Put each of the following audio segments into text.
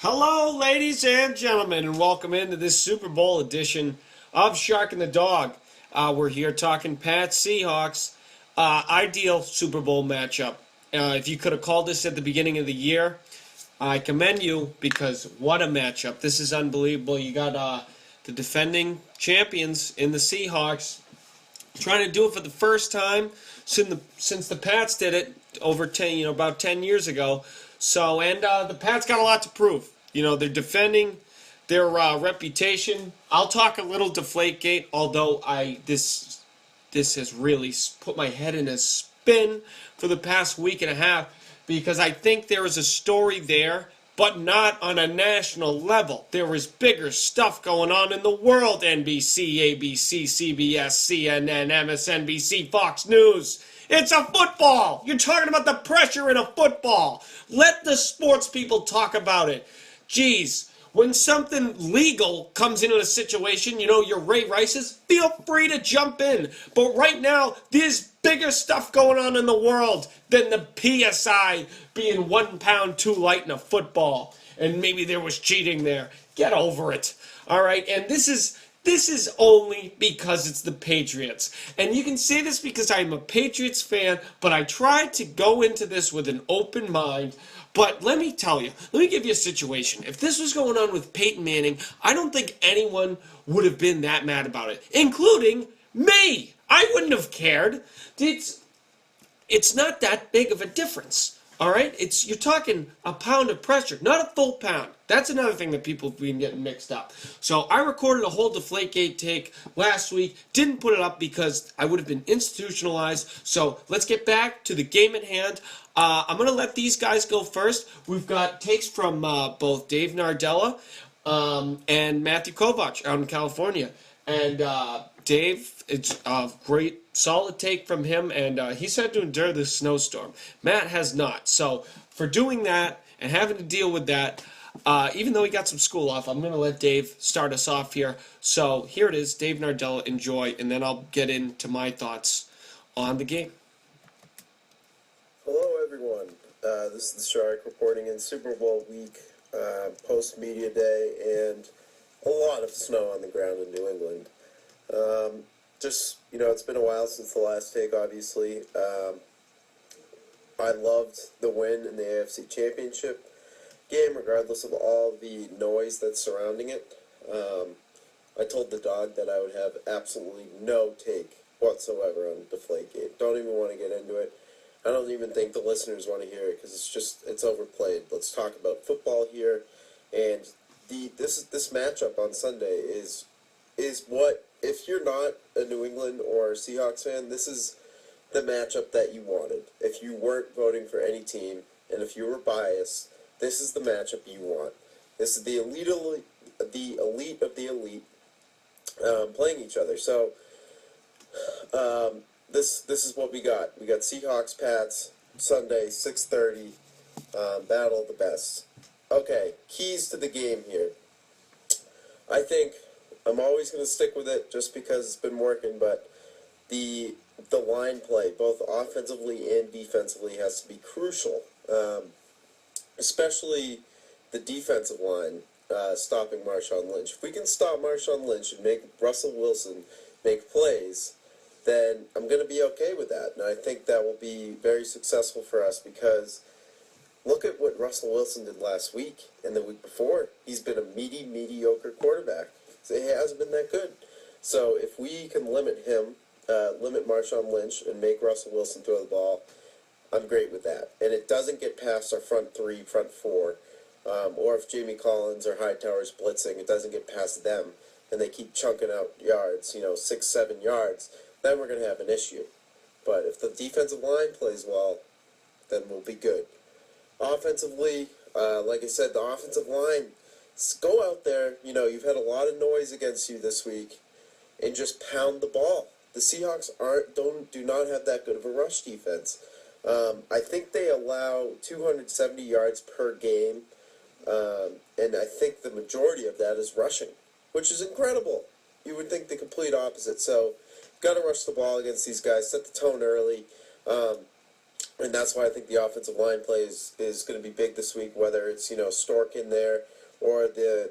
Hello, ladies and gentlemen, and welcome into this Super Bowl edition of Shark and the Dog. We're here talking Pats Seahawks, ideal Super Bowl matchup. If you could have called this at the beginning of the year, I commend you because what a matchup. This is unbelievable. You got the defending champions in the Seahawks trying to do it for the first time since the Pats did it over about 10 years ago. So, and the Pats got a lot to prove. They're defending their reputation. I'll talk a little Deflategate, although this has really put my head in a spin for the past week and a half because I think there is a story there, but not on a national level. There is bigger stuff going on in the world. NBC, ABC, CBS, CNN, MSNBC, Fox News. It's a football. You're talking about the pressure in a football. Let the sports people talk about it. Geez, when something legal comes into a situation, your Ray Rices, feel free to jump in. But right now, there's bigger stuff going on in the world than the PSI being 1 pound too light in a football. And maybe there was cheating there. Get over it. All right, and this is only because it's the Patriots. And you can say this because I'm a Patriots fan, but I tried to go into this with an open mind. But let me give you a situation. If this was going on with Peyton Manning, I don't think anyone would have been that mad about it, including me. I wouldn't have cared. It's not that big of a difference. All right, you're talking a pound of pressure, not a full pound. That's another thing that people have been getting mixed up. So I recorded a whole Deflategate take last week. Didn't put it up because I would have been institutionalized. So let's get back to the game at hand. I'm going to let these guys go first. We've got takes from both Dave Nardella and Matthew Kovach out in California. And Dave, it's a great, solid take from him, and he's had to endure this snowstorm. Matt has not. So for doing that and having to deal with that, even though he got some school off, I'm going to let Dave start us off here. So here it is, Dave Nardella, enjoy, and then I'll get into my thoughts on the game. Hello, everyone. This is the Shark reporting in Super Bowl week, post-media day, and a lot of snow on the ground in New England. It's been a while since the last take, obviously. I loved the win in the AFC Championship game, regardless of all the noise that's surrounding it. I told the dog that I would have absolutely no take whatsoever on Deflategate. Don't even want to get into it. I don't even think the listeners want to hear it because it's overplayed. Let's talk about football here, and this matchup on Sunday is what, if you're not a New England or Seahawks fan, this is the matchup that you wanted. If you weren't voting for any team, and if you were biased, this is the matchup you want. This is the elite of the elite playing each other. So this is what we got. We got Seahawks Pats Sunday 6:30. Battle of the best. Okay, keys to the game here. I think I'm always going to stick with it just because it's been working, but the line play, both offensively and defensively, has to be crucial. Especially the defensive line stopping Marshawn Lynch. If we can stop Marshawn Lynch and make Russell Wilson make plays, then I'm going to be okay with that. And I think that will be very successful for us because look at what Russell Wilson did last week and the week before. He's been a mediocre quarterback. So he hasn't been that good. So if we can limit him, limit Marshawn Lynch, and make Russell Wilson throw the ball, I'm great with that. And it doesn't get past our front three, front four, or if Jamie Collins or Hightower's blitzing, it doesn't get past them, and they keep chunking out yards, 6, 7 yards, then we're going to have an issue. But if the defensive line plays well, then we'll be good. Offensively, like I said, the offensive line, go out there, you've had a lot of noise against you this week, and just pound the ball. The Seahawks do not have that good of a rush defense. I think they allow 270 yards per game, and I think the majority of that is rushing, which is incredible. You would think the complete opposite. So, got to rush the ball against these guys, set the tone early. And that's why I think the offensive line play is going to be big this week, whether it's Stork in there or the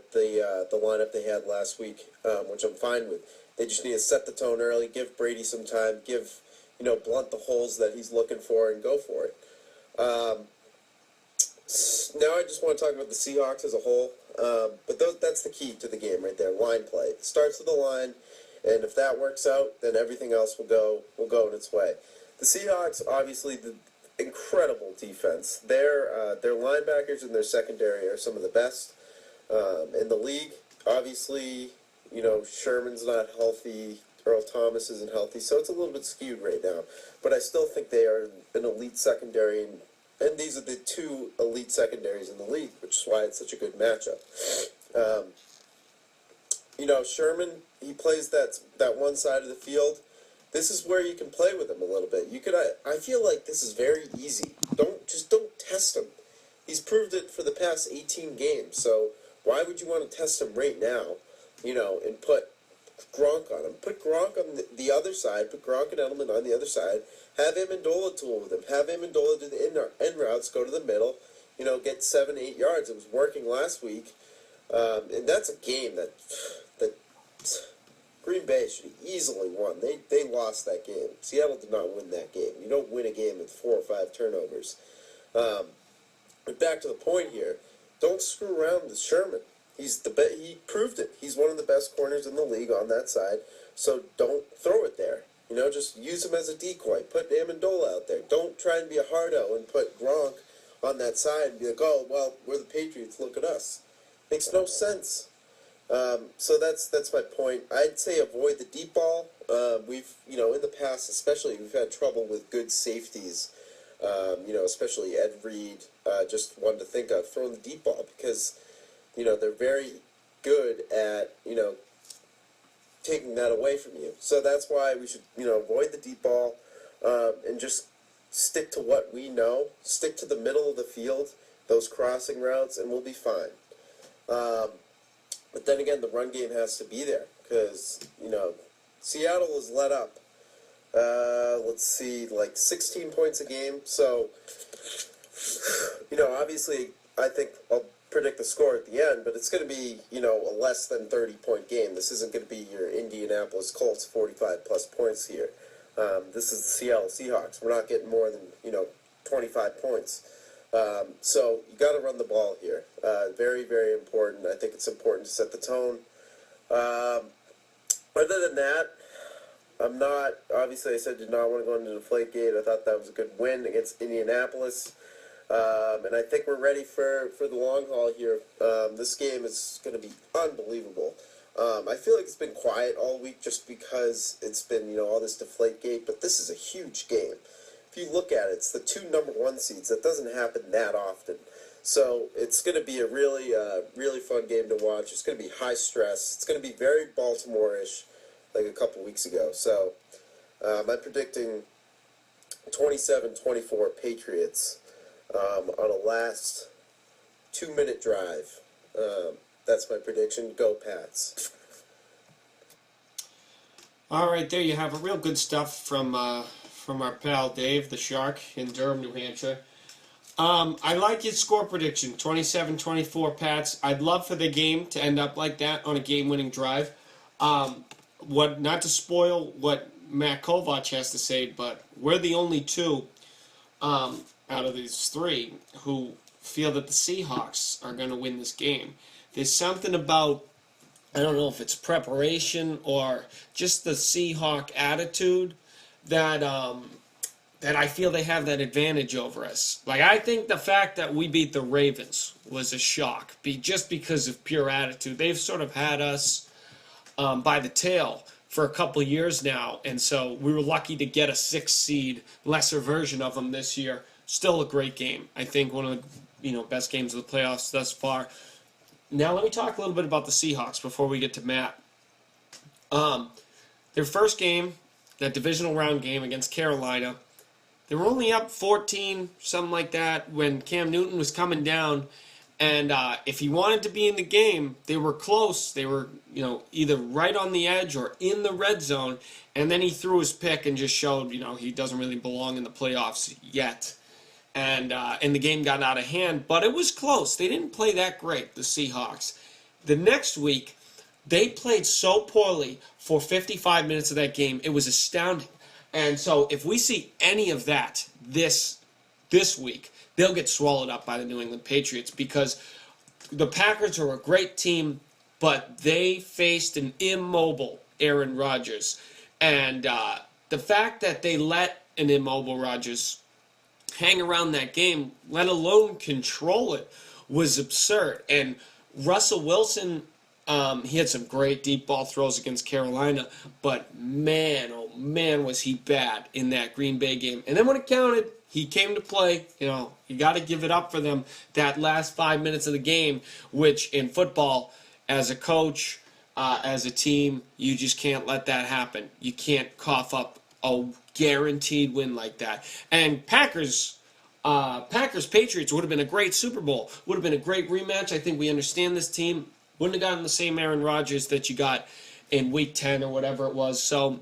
lineup they had last week, which I'm fine with. They just need to set the tone early, give Brady some time, give Blunt the holes that he's looking for, and go for it. Now I just want to talk about the Seahawks as a whole, but that's the key to the game right there, line play. It starts with the line, and if that works out, then everything else will go in its way. The Seahawks, obviously, the incredible defense. Their linebackers and their secondary are some of the best in the league. Obviously, Sherman's not healthy. Earl Thomas isn't healthy, so it's a little bit skewed right now. But I still think they are an elite secondary, and these are the two elite secondaries in the league, which is why it's such a good matchup. Sherman, he plays that one side of the field. This is where you can play with him a little bit. I feel like this is very easy. Don't test him. He's proved it for the past 18 games. So why would you want to test him right now? And put Gronk on him. Put Gronk on the other side. Put Gronk and Edelman on the other side. Have Amendola tool with him. Have Amendola do the end routes. Go to the middle. Get 7-8 yards. It was working last week, and that's a game that Green Bay should have easily won. They lost that game. Seattle did not win that game. You don't win a game with 4 or 5 turnovers. But back to the point here. Don't screw around with Sherman. He proved it. He's one of the best corners in the league on that side. So don't throw it there. Just use him as a decoy. Put Amendola out there. Don't try and be a hardo and put Gronk on that side and be like, oh, well, we're the Patriots. Look at us. Makes no sense. So that's my point. I'd say avoid the deep ball. We've, in the past especially, we've had trouble with good safeties. Especially Ed Reed, just one to think of, throwing the deep ball because, they're very good at, taking that away from you. So that's why we should, avoid the deep ball and just stick to what we know. Stick to the middle of the field, those crossing routes, and we'll be fine. But then again, the run game has to be there because, Seattle is let up. Let's see, like 16 points a game. So, obviously, I think I'll predict the score at the end, but it's going to be, a less than 30-point game. This isn't going to be your Indianapolis Colts 45-plus points here. This is the Seattle Seahawks. We're not getting more than, 25 points. So you got to run the ball here. Very, very important. I think it's important to set the tone. Other than that, obviously I said did not want to go into Deflategate. I thought that was a good win against Indianapolis. And I think we're ready for the long haul here. This game is going to be unbelievable. I feel like it's been quiet all week just because it's been, all this Deflategate, but this is a huge game. If you look at it, it's the 2 number 1 seeds. That doesn't happen that often. So it's going to be a really, really fun game to watch. It's going to be high stress. It's going to be very Baltimore-ish, like a couple weeks ago. So I'm predicting 27-24 Patriots on a last 2-minute drive. That's my prediction. Go Pats. All right, there you have it. Real good stuff from our pal Dave, the Shark, in Durham, New Hampshire. I like his score prediction, 27-24 Pats. I'd love for the game to end up like that on a game-winning drive. Not to spoil what Matt Kovach has to say, but we're the only two out of these 3 who feel that the Seahawks are going to win this game. There's something about, I don't know if it's preparation or just the Seahawk attitude that I feel they have that advantage over us. Like, I think the fact that we beat the Ravens was a shock, just because of pure attitude. They've sort of had us by the tail for a couple years now, and so we were lucky to get a 6 seed, lesser version of them this year. Still a great game. I think one of the best games of the playoffs thus far. Now let me talk a little bit about the Seahawks before we get to Matt. Their first game, that divisional round game against Carolina, they were only up 14, something like that, when Cam Newton was coming down, And if he wanted to be in the game, they were close. They were, either right on the edge or in the red zone. And then he threw his pick and just showed, he doesn't really belong in the playoffs yet. And the game got out of hand, but it was close. They didn't play that great, the Seahawks. The next week, they played so poorly for 55 minutes of that game. It was astounding. And so if we see any of that this week, they'll get swallowed up by the New England Patriots, because the Packers are a great team, but they faced an immobile Aaron Rodgers. And the fact that they let an immobile Rodgers hang around that game, let alone control it, was absurd. And Russell Wilson, he had some great deep ball throws against Carolina, but man, oh man, was he bad in that Green Bay game. And then when it counted, he came to play. You got to give it up for them that last 5 minutes of the game, which in football, as a coach, as a team, you just can't let that happen. You can't cough up a guaranteed win like that. And Packers Patriots would have been a great Super Bowl. Would have been a great rematch. I think we understand this team. Wouldn't have gotten the same Aaron Rodgers that you got in Week 10 or whatever it was. So,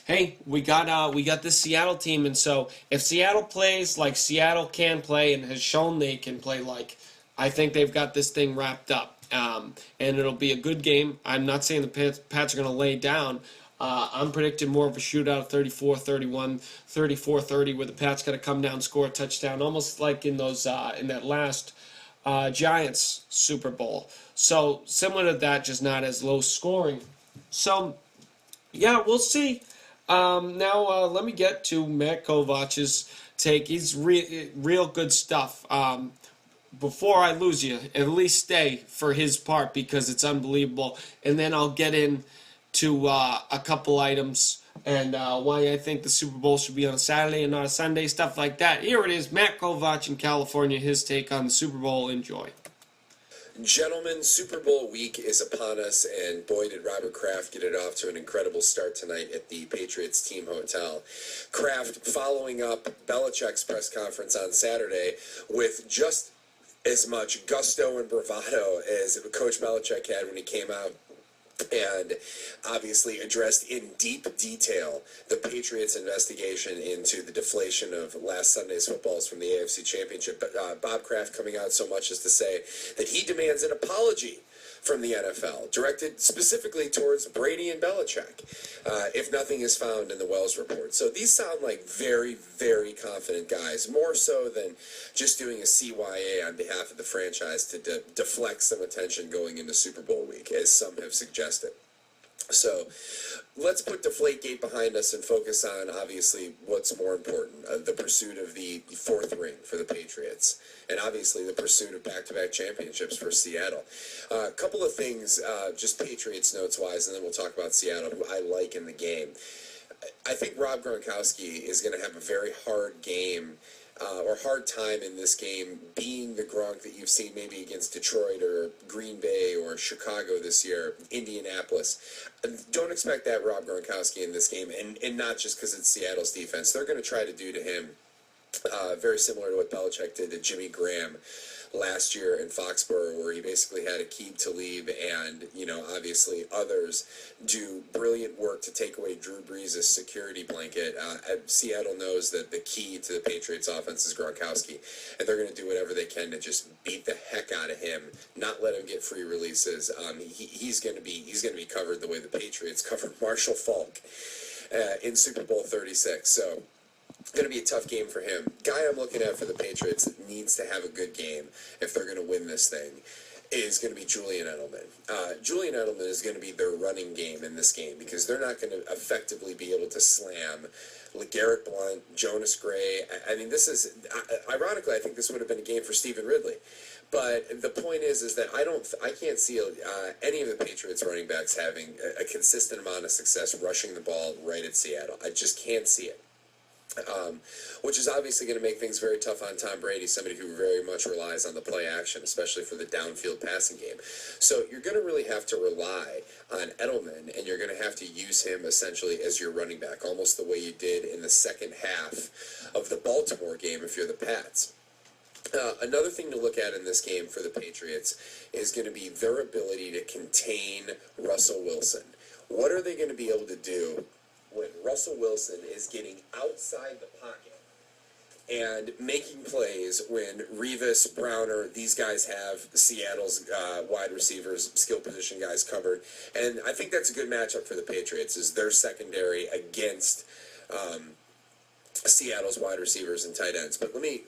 hey, we got this Seattle team, and so if Seattle plays like Seattle can play and has shown they can play like, I think they've got this thing wrapped up. And it'll be a good game. I'm not saying the Pats are going to lay down. I'm predicting more of a shootout, 34-31, 34-30, where the Pats got to come down, score a touchdown, almost like in that last Giants Super Bowl. So similar to that, just not as low scoring. So yeah, we'll see. Now let me get to Matt Kovach's take. He's real good stuff. Before I lose you, at least stay for his part, because it's unbelievable. And then I'll get into a couple items and why I think the Super Bowl should be on a Saturday and not a Sunday, stuff like that. Here it is, Matt Kovach in California, his take on the Super Bowl. Enjoy. Gentlemen, Super Bowl week is upon us, and boy, did Robert Kraft get it off to an incredible start tonight at the Patriots team hotel. Kraft following up Belichick's press conference on Saturday with just as much gusto and bravado as Coach Belichick had when he came out, and obviously addressed in deep detail the Patriots' investigation into the deflation of last Sunday's footballs from the AFC Championship. But Bob Kraft coming out so much as to say that he demands an apology from the NFL, directed specifically towards Brady and Belichick, if nothing is found in the Wells report. So these sound like very, very confident guys, more so than just doing a CYA on behalf of the franchise to deflect some attention going into Super Bowl week, as some have suggested. So let's put Deflategate behind us and focus on, obviously, what's more important, the pursuit of the fourth ring for the Patriots, and obviously the pursuit of back-to-back championships for Seattle. A couple of things, just Patriots notes-wise, and then we'll talk about Seattle, who I like in the game. I think Rob Gronkowski is going to have a very hard game, or hard time in this game, being the Gronk that you've seen maybe against Detroit or Green Bay or Chicago this year, Indianapolis. Don't expect that Rob Gronkowski in this game, and not just because it's Seattle's defense. They're going to try to do to him very similar to what Belichick did to Jimmy Graham last year in Foxborough, where he basically had Aqib Talib and, obviously others do brilliant work to take away Drew Brees' security blanket. Seattle knows that the key to the Patriots offense is Gronkowski, and they're going to do whatever they can to just beat the heck out of him, not let him get free releases. He's going to be covered the way the Patriots covered Marshall Faulk in Super Bowl 36. So going to be a tough game for him. Guy I'm looking at for the Patriots that needs to have a good game if they're going to win this thing is going to be Julian Edelman. Julian Edelman is going to be their running game in this game, because they're not going to effectively be able to slam LeGarrette Blount, Jonas Gray. I mean, this is, ironically, I think this would have been a game for Stephen Ridley. But the point is that I can't see any of the Patriots running backs having a consistent amount of success rushing the ball right at Seattle. I just can't see it. Which is obviously going to make things very tough on Tom Brady, somebody who very much relies on the play action, especially for the downfield passing game. So you're going to really have to rely on Edelman, and you're going to have to use him essentially as your running back, almost the way you did in the second half of the Baltimore game if you're the Pats. Another thing to look at in this game for the Patriots is going to be their ability to contain Russell Wilson. What are they going to be able to do when Russell Wilson is getting outside the pocket and making plays when Revis, Browner, these guys have Seattle's wide receivers, skill position guys covered. And I think that's a good matchup for the Patriots, is their secondary against Seattle's wide receivers and tight ends. But let me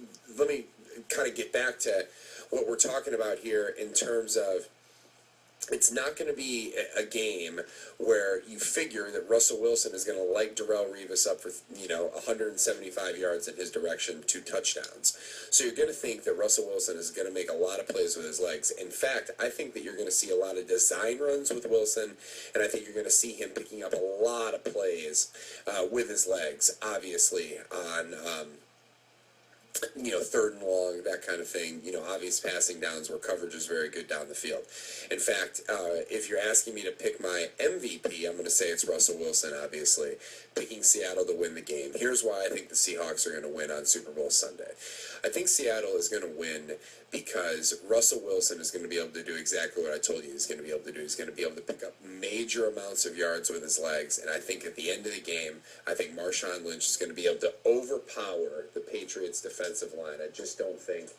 kind of get back to what we're talking about here in terms of, it's not going to be a game where you figure that Russell Wilson is going to light Darrelle Revis up for 175 yards in his direction, 2 touchdowns. So you're going to think that Russell Wilson is going to make a lot of plays with his legs. In fact, I think that you're going to see a lot of design runs with Wilson, and I think you're going to see him picking up a lot of plays with his legs, obviously on third and long, that kind of thing, obvious passing downs where coverage is very good down the field. In fact, if you're asking me to pick my MVP, I'm going to say it's Russell Wilson, obviously, picking Seattle to win the game. Here's why I think the Seahawks are going to win on Super Bowl Sunday. I think Seattle is going to win because Russell Wilson is going to be able to do exactly what I told you he's going to be able to do. He's going to be able to pick up major amounts of yards with his legs, and I think at the end of the game, I think Marshawn Lynch is going to be able to overpower the Patriots' defensive line. I just don't think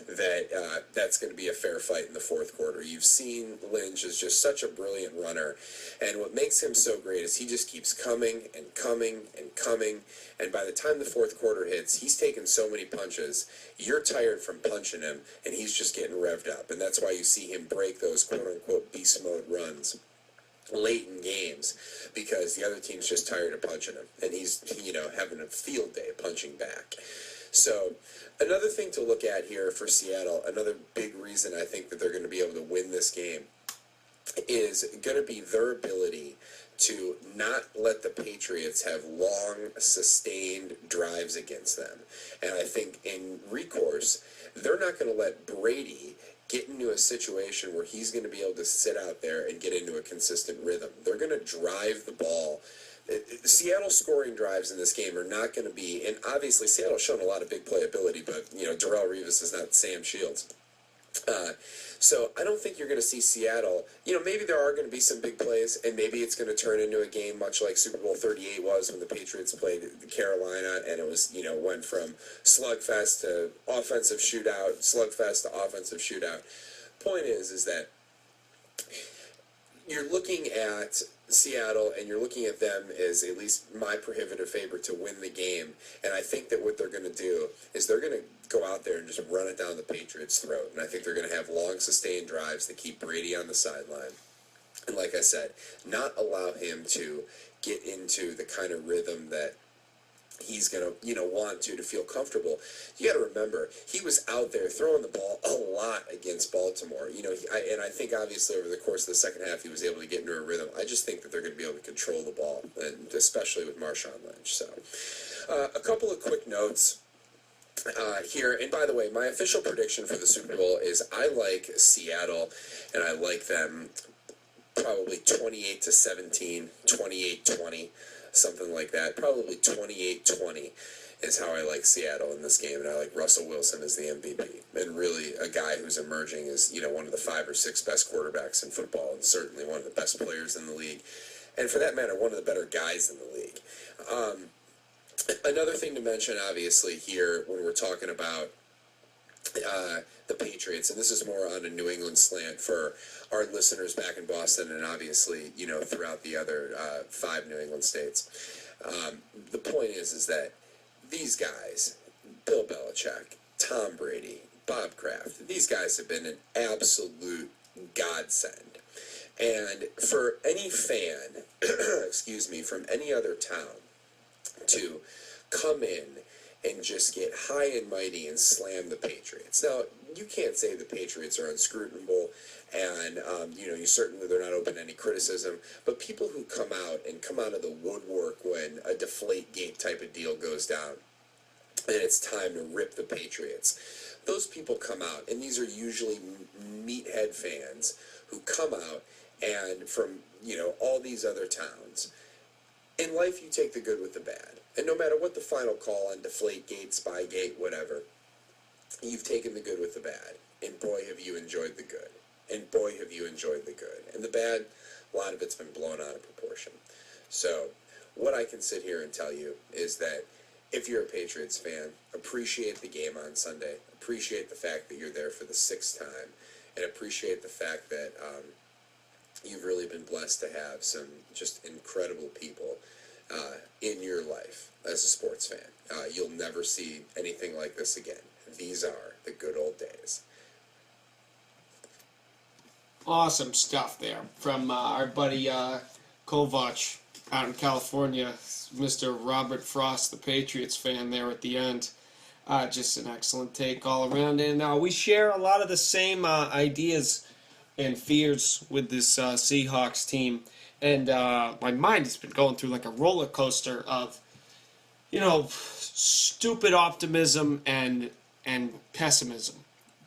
that that's going to be a fair fight in the fourth quarter. You've seen Lynch is just such a brilliant runner, and what makes him so great is he just keeps coming and coming and coming, and by the time the fourth quarter hits, he's taken so many punches, you're tired from punching him, and he's just getting revved up, and that's why you see him break those quote-unquote beast mode runs late in games, because the other team's just tired of punching him, and he's having a field day punching back. So another thing to look at here for Seattle, another big reason I think that they're going to be able to win this game, is going to be their ability to not let the Patriots have long, sustained drives against them. And I think in recourse, they're not going to let Brady get into a situation where he's going to be able to sit out there and get into a consistent rhythm. They're going to drive the ball. Seattle scoring drives in this game are not going to be, and obviously Seattle's shown a lot of big playability, but Darrelle Revis is not Sam Shields. So I don't think you're going to see Seattle, maybe there are going to be some big plays, and maybe it's going to turn into a game much like Super Bowl 38 was when the Patriots played Carolina, and it was, went from slugfest to offensive shootout, slugfest to offensive shootout. Point is that you're looking at Seattle, and you're looking at them as at least my prohibitive favorite to win the game. And I think that what they're going to do is they're going to go out there and just run it down the Patriots' throat. And I think they're going to have long, sustained drives that keep Brady on the sideline. And like I said, not allow him to get into the kind of rhythm that he's going to, want to feel comfortable. You got to remember, he was out there throwing the ball a lot against Baltimore. And I think obviously over the course of the second half, he was able to get into a rhythm. I just think that they're going to be able to control the ball, and especially with Marshawn Lynch. So a couple of quick notes here. And by the way, my official prediction for the Super Bowl is I like Seattle, and I like them probably 28-17, 28-20. Something like that. Probably 28-20 is how I like Seattle in this game, and I like Russell Wilson as the MVP. And really a guy who's emerging as, one of the 5 or 6 best quarterbacks in football, and certainly one of the best players in the league. And for that matter, one of the better guys in the league. Another thing to mention, obviously, here when we're talking about the Patriots, and this is more on a New England slant for our listeners back in Boston, and obviously, throughout the other 5 New England states. The point is that these guys, Bill Belichick, Tom Brady, Bob Kraft, these guys have been an absolute godsend. And for any fan, from any other town to come in and just get high and mighty and slam the Patriots. Now, you can't say the Patriots are unscrutable, and, you certainly they're not open to any criticism, but people who come out of the woodwork when a Deflategate type of deal goes down, and it's time to rip the Patriots, those people come out, and these are usually meathead fans who come out, and from, all these other towns. In life, you take the good with the bad. And no matter what the final call on Deflategate, Spygate, whatever, you've taken the good with the bad, and boy, have you enjoyed the good, and boy, have you enjoyed the good, and the bad, a lot of it's been blown out of proportion. So, what I can sit here and tell you is that if you're a Patriots fan, appreciate the game on Sunday, appreciate the fact that you're there for the 6th time, and appreciate the fact that you've really been blessed to have some just incredible people in your life as a sports fan. You'll never see anything like this again. These are the good old days. Awesome stuff there from our buddy Kovach out in California, Mr. Robert Frost, the Patriots fan there at the end. Just an excellent take all around. And we share a lot of the same ideas and fears with this Seahawks team. And my mind has been going through like a roller coaster of, stupid optimism and pessimism.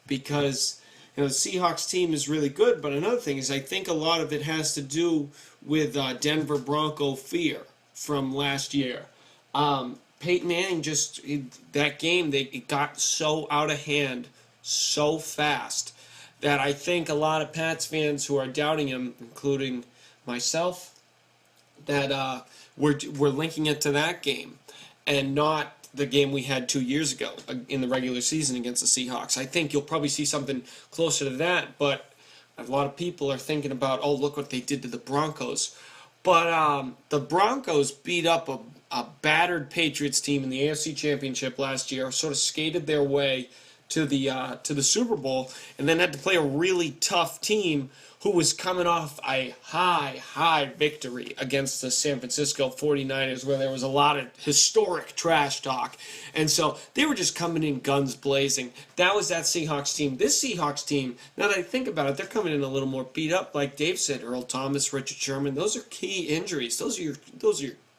Because, the Seahawks team is really good, but another thing is I think a lot of it has to do with Denver Bronco fear from last year. Peyton Manning that game, it got so out of hand so fast that I think a lot of Pats fans who are doubting him, including myself, that we're linking it to that game and not the game we had 2 years ago in the regular season against the Seahawks. I think you'll probably see something closer to that, but a lot of people are thinking about, oh, look what they did to the Broncos. But the Broncos beat up a battered Patriots team in the AFC Championship last year, sort of skated their way to the Super Bowl, and then had to play a really tough team who was coming off a high victory against the San Francisco 49ers, where there was a lot of historic trash talk. And so they were just coming in guns blazing. That was that Seahawks team. This Seahawks team, now that I think about it, they're coming in a little more beat up. Like Dave said, Earl Thomas, Richard Sherman, those are key injuries. Those are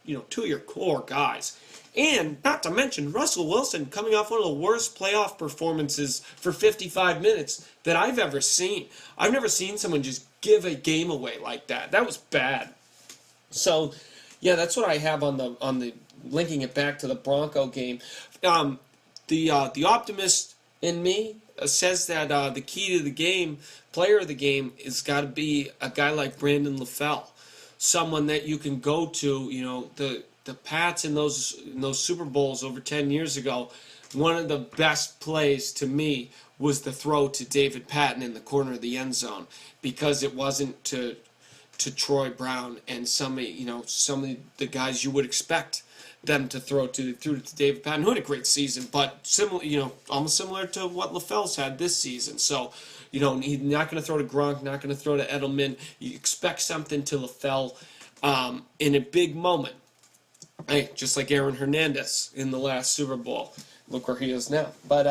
your two of your core guys. And not to mention Russell Wilson coming off one of the worst playoff performances for 55 minutes that I've ever seen. I've never seen someone just give a game away like that. That was bad. So, yeah, that's what I have on the linking it back to the Bronco game. The optimist in me says that the key to the game, player of the game, is got to be a guy like Brandon LaFell, someone that you can go to. The Pats in those Super Bowls over 10 years ago, one of the best plays to me was the throw to David Patton in the corner of the end zone, because it wasn't to Troy Brown and some of the guys you would expect them to throw to David Patton, who had a great season, but almost similar to what LaFell's had this season. So, he's not going to throw to Gronk, not going to throw to Edelman. You expect something to LaFell in a big moment. Hey, just like Aaron Hernandez in the last Super Bowl. Look where he is now. But,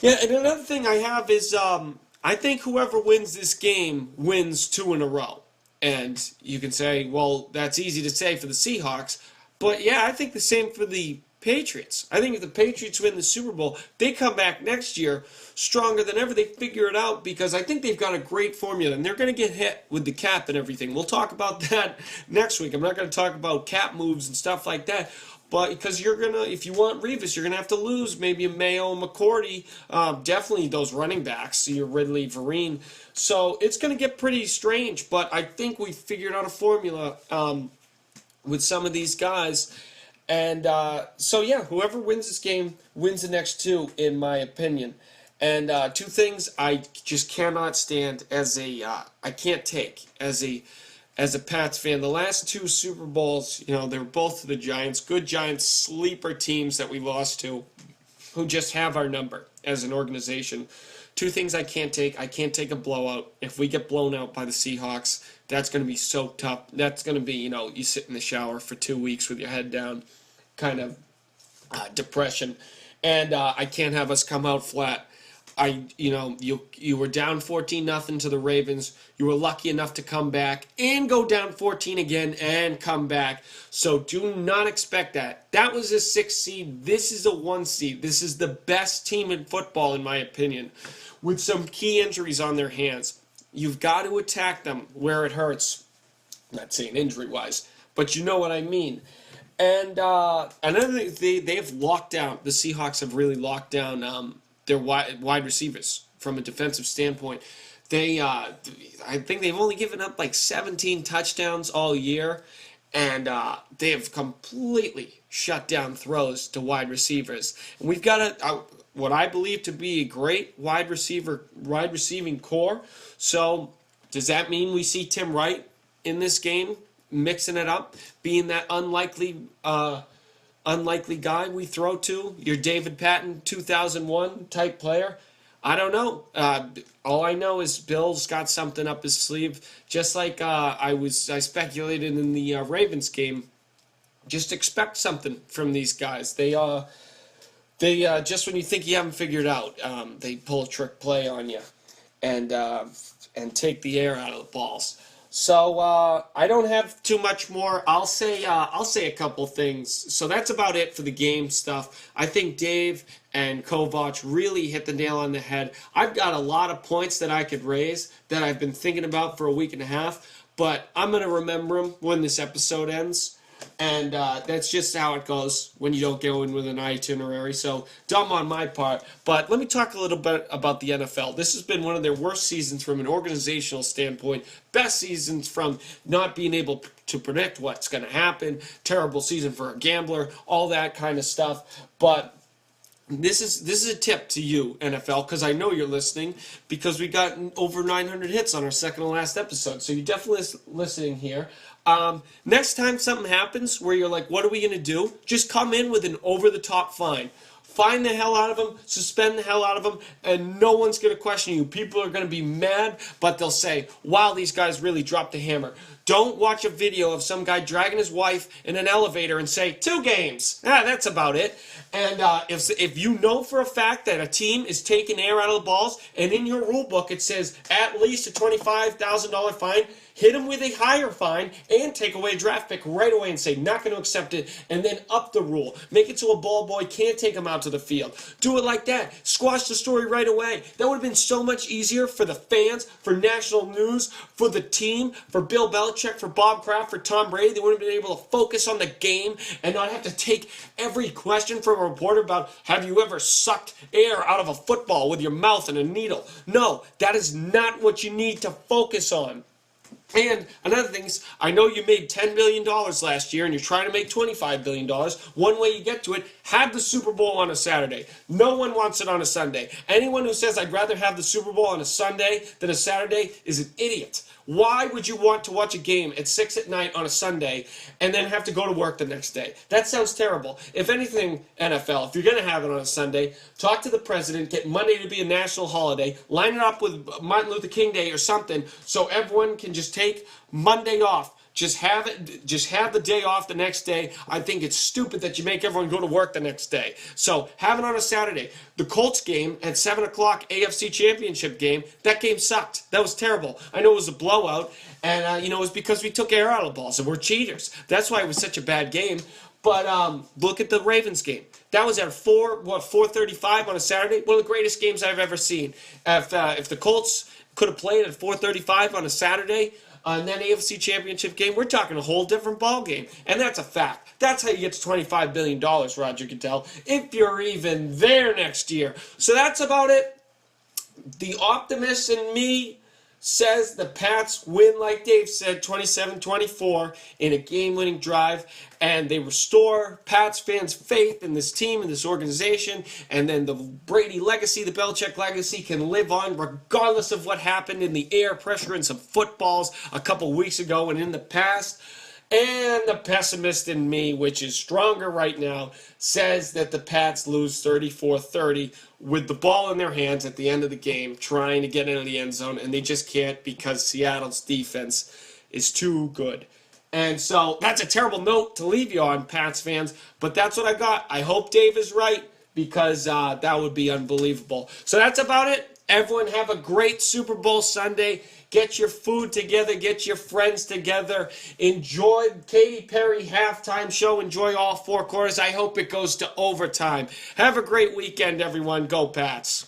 yeah, and another thing I have is I think whoever wins this game wins 2 in a row. And you can say, well, that's easy to say for the Seahawks. But, yeah, I think the same for the Patriots. I think if the Patriots win the Super Bowl, they come back next year stronger than ever. They figure it out, because I think they've got a great formula, and they're going to get hit with the cap and everything. We'll talk about that next week. I'm not going to talk about cap moves and stuff like that, but because if you want Revis, you're going to have to lose maybe a Mayo and McCourty, definitely those running backs, your Ridley, Vereen. So it's going to get pretty strange, but I think we figured out a formula with some of these guys. And so, yeah, whoever wins this game wins the next 2, in my opinion. And 2 things I just cannot stand I can't take as a Pats fan. The last 2 Super Bowls, they were both to the Giants, good Giants, sleeper teams that we lost to, who just have our number as an organization. 2 things I can't take. I can't take a blowout. If we get blown out by the Seahawks, that's going to be so tough. That's going to be, you sit in the shower for 2 weeks with your head down, kind of depression. And I can't have us come out flat. You were down 14-0 to the Ravens. You were lucky enough to come back and go down 14 again and come back. So do not expect that. That was a 6 seed. This is a 1 seed. This is the best team in football, in my opinion, with some key injuries on their hands. You've got to attack them where it hurts. I'm not saying injury-wise, but you know what I mean. And another thing, they have locked down. The Seahawks have really locked down their wide receivers from a defensive standpoint. I think they've only given up like 17 touchdowns all year, and they have completely shut down throws to wide receivers. And we've got what I believe to be a great wide receiving core. So does that mean we see Tim Wright in this game, mixing it up, being that unlikely guy we throw to, your David Patton 2001 type player? I don't know. All I know is Bill's got something up his sleeve. Just like I speculated in the Ravens game. Just expect something from these guys. They just when you think you haven't figured out, they pull a trick play on you, and take the air out of the balls. So I don't have too much more. I'll say a couple things. So that's about it for the game stuff. I think Dave and Kovach really hit the nail on the head. I've got a lot of points that I could raise that I've been thinking about for a week and a half, but I'm gonna remember them when this episode ends. And that's just how it goes when you don't go in with an itinerary. So dumb on my part. But let me talk a little bit about the NFL. This has been one of their worst seasons from an organizational standpoint. Best seasons from not being able to predict what's going to happen. Terrible season for a gambler. All that kind of stuff. But this is a tip to you, NFL, because I know you're listening, because we got over 900 hits on our second to last episode. So you're definitely listening here. Next time something happens where you're like, what are we going to do? Just come in with an over-the-top fine. Fine the hell out of them, suspend the hell out of them, and no one's going to question you. People are going to be mad, but they'll say, wow, these guys really dropped the hammer. Don't watch a video of some guy dragging his wife in an elevator and say, 2 games. That's about it. And if you know for a fact that a team is taking air out of the balls, and in your rule book it says at least a $25,000 fine, hit them with a higher fine and take away a draft pick right away and say, not going to accept it, and then up the rule. Make it so a ball boy can't take him out to the field. Do it like that. Squash the story right away. That would have been so much easier for the fans, for national news, for the team, for Bill Belichick, for Bob Kraft, for Tom Brady. They would have been able to focus on the game and not have to take every question from a reporter about, have you ever sucked air out of a football with your mouth and a needle? No, that is not what you need to focus on. And another thing is, I know you made $10 million last year and you're trying to make $25 billion. One way you get to it, have the Super Bowl on a Saturday. No one wants it on a Sunday. Anyone who says I'd rather have the Super Bowl on a Sunday than a Saturday is an idiot. Why would you want to watch a game at 6 at night on a Sunday and then have to go to work the next day? That sounds terrible. If anything, NFL, if you're going to have it on a Sunday, talk to the president, get Monday to be a national holiday, line it up with Martin Luther King Day or something so everyone can just take Monday off. Just have the day off the next day. I think it's stupid that you make everyone go to work the next day. So have it on a Saturday. The Colts game at 7 o'clock, AFC Championship game, that game sucked. That was terrible. I know it was a blowout, and it was because we took air out of the balls and we're cheaters. That's why it was such a bad game. But look at the Ravens game. That was at 4:35 on a Saturday. One of the greatest games I've ever seen. If the Colts could have played at 4:35 on a Saturday, on that AFC Championship game, we're talking a whole different ball game. And that's a fact. That's how you get to $25 billion, Roger Goodell, if you're even there next year. So that's about it. The optimist in me says the Pats win, like Dave said, 27-24 in a game-winning drive, and they restore Pats fans' faith in this team, in this organization, and then the Brady legacy, the Belichick legacy can live on regardless of what happened in the air pressure and some footballs a couple weeks ago and in the past. And the pessimist in me, which is stronger right now, says that the Pats lose 34-30 with the ball in their hands at the end of the game, trying to get into the end zone, and they just can't because Seattle's defense is too good. And so that's a terrible note to leave you on, Pats fans, but that's what I got. I hope Dave is right, because that would be unbelievable. So that's about it. Everyone have a great Super Bowl Sunday. Get your food together. Get your friends together. Enjoy Katy Perry halftime show. Enjoy all 4 quarters. I hope it goes to overtime. Have a great weekend, everyone. Go Pats.